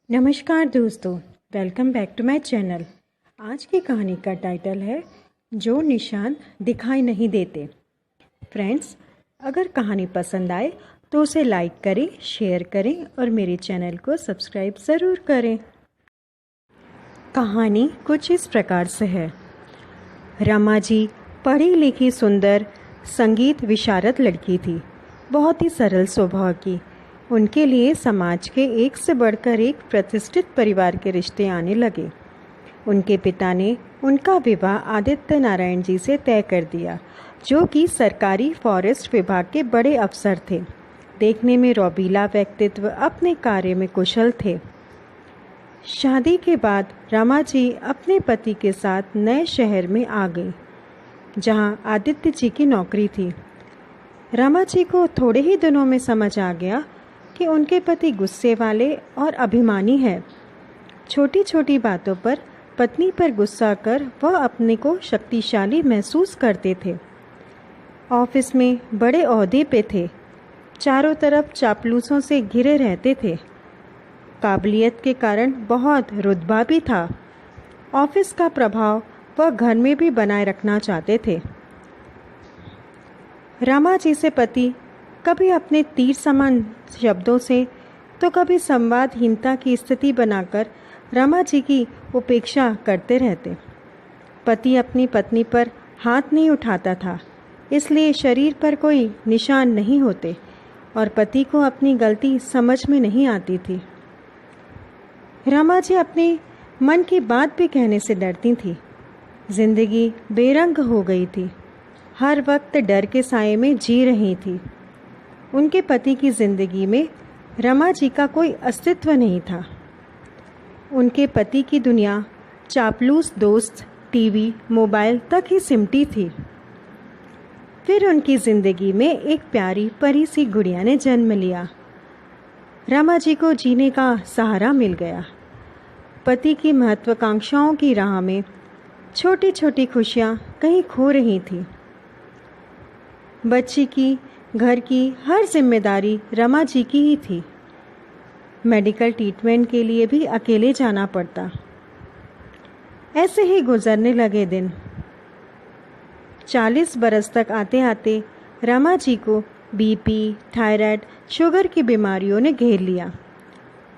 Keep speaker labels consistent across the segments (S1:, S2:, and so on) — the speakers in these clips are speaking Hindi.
S1: नमस्कार दोस्तों, welcome back to my channel. आज की कहानी का टाइटल है जो निशान दिखाई नहीं देते। फ्रेंड्स, अगर कहानी पसंद आए तो उसे लाइक करें, शेयर करें और मेरे चैनल को सब्सक्राइब ज़रूर करें। कहानी कुछ इस प्रकार से है। रमा जी पढ़ी लिखी, सुंदर, संगीत विशारद लड़की थी। बहुत ही सरल स्वभाव की। उनके लिए समाज के एक से बढ़कर एक प्रतिष्ठित परिवार के रिश्ते आने लगे। उनके पिता ने उनका विवाह आदित्य नारायण जी से तय कर दिया, जो कि सरकारी फॉरेस्ट विभाग के बड़े अफसर थे। देखने में रौबीला व्यक्तित्व, अपने कार्य में कुशल थे। शादी के बाद रमा जी अपने पति के साथ नए शहर में आ गई, जहां आदित्य जी की नौकरी थी। रमा जी को थोड़े ही दिनों में समझ आ गया कि उनके पति गुस्से वाले और अभिमानी हैं। छोटी छोटी बातों पर पत्नी पर गुस्सा कर वह अपने को शक्तिशाली महसूस करते थे। ऑफिस में बड़े ओहदे पे थे, चारों तरफ चापलूसों से घिरे रहते थे। काबिलियत के कारण बहुत रुतबा भी था। ऑफिस का प्रभाव वह घर में भी बनाए रखना चाहते थे। रमा जी से पति कभी अपने तीर समान शब्दों से तो कभी संवादहीनता की स्थिति बनाकर रमा जी की उपेक्षा करते रहते। पति अपनी पत्नी पर हाथ नहीं उठाता था, इसलिए शरीर पर कोई निशान नहीं होते और पति को अपनी गलती समझ में नहीं आती थी। रमा जी अपने मन की बात भी कहने से डरती थी। जिंदगी बेरंग हो गई थी। हर वक्त डर के साए में जी रही थी। उनके पति की जिंदगी में रमा जी का कोई अस्तित्व नहीं था। उनके पति की दुनिया चापलूस दोस्त, टीवी, मोबाइल तक ही सिमटी थी। फिर उनकी जिंदगी में एक प्यारी परी सी गुड़िया ने जन्म लिया। रमा जी को जीने का सहारा मिल गया। पति की महत्वाकांक्षाओं की राह में छोटी छोटी खुशियां कहीं खो रही थी। बच्ची की, घर की हर जिम्मेदारी रमा जी की ही थी। मेडिकल ट्रीटमेंट के लिए भी अकेले जाना पड़ता। ऐसे ही गुजरने लगे दिन। 40 बरस तक आते आते रमा जी को बीपी, थायराइड, शुगर की बीमारियों ने घेर लिया।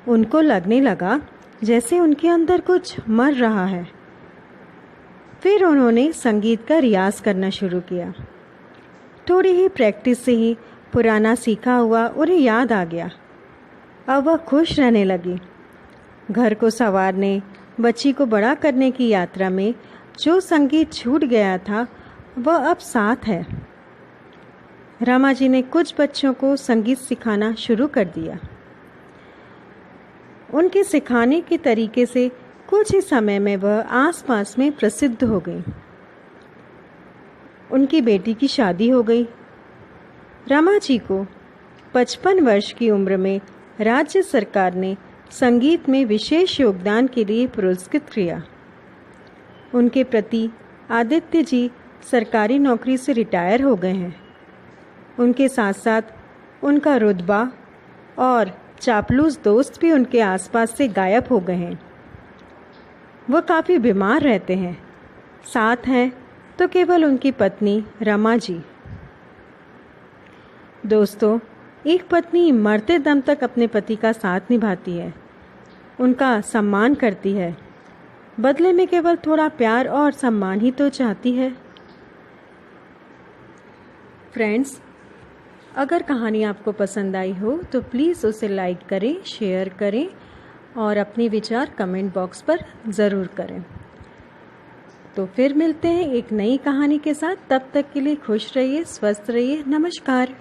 S1: उनको लगने लगा जैसे उनके अंदर कुछ मर रहा है। फिर उन्होंने संगीत का रियाज करना शुरू किया। थोड़ी ही प्रैक्टिस से ही पुराना सीखा हुआ उन्हें याद आ गया। अब वह खुश रहने लगी। घर को संवारने, बच्ची को बड़ा करने की यात्रा में जो संगीत छूट गया था वह अब साथ है। रमा जी ने कुछ बच्चों को संगीत सिखाना शुरू कर दिया। उनके सिखाने के तरीके से कुछ ही समय में वह आसपास में प्रसिद्ध हो गई। उनकी बेटी की शादी हो गई। रमा जी को 55 वर्ष की उम्र में राज्य सरकार ने संगीत में विशेष योगदान के लिए पुरस्कृत किया। उनके पति आदित्य जी सरकारी नौकरी से रिटायर हो गए हैं। उनके साथ साथ उनका रुतबा और चापलूस दोस्त भी उनके आसपास से गायब हो गए हैं। वह काफ़ी बीमार रहते हैं। साथ हैं तो केवल उनकी पत्नी रमा जी। दोस्तों, एक पत्नी मरते दम तक अपने पति का साथ निभाती है, उनका सम्मान करती है, बदले में केवल थोड़ा प्यार और सम्मान ही तो चाहती है। फ्रेंड्स, अगर कहानी आपको पसंद आई हो तो प्लीज़ उसे लाइक करें, शेयर करें और अपने विचार कमेंट बॉक्स पर ज़रूर करें। तो फिर मिलते हैं एक नई कहानी के साथ। तब तक के लिए खुश रहिए, स्वस्थ रहिए। नमस्कार।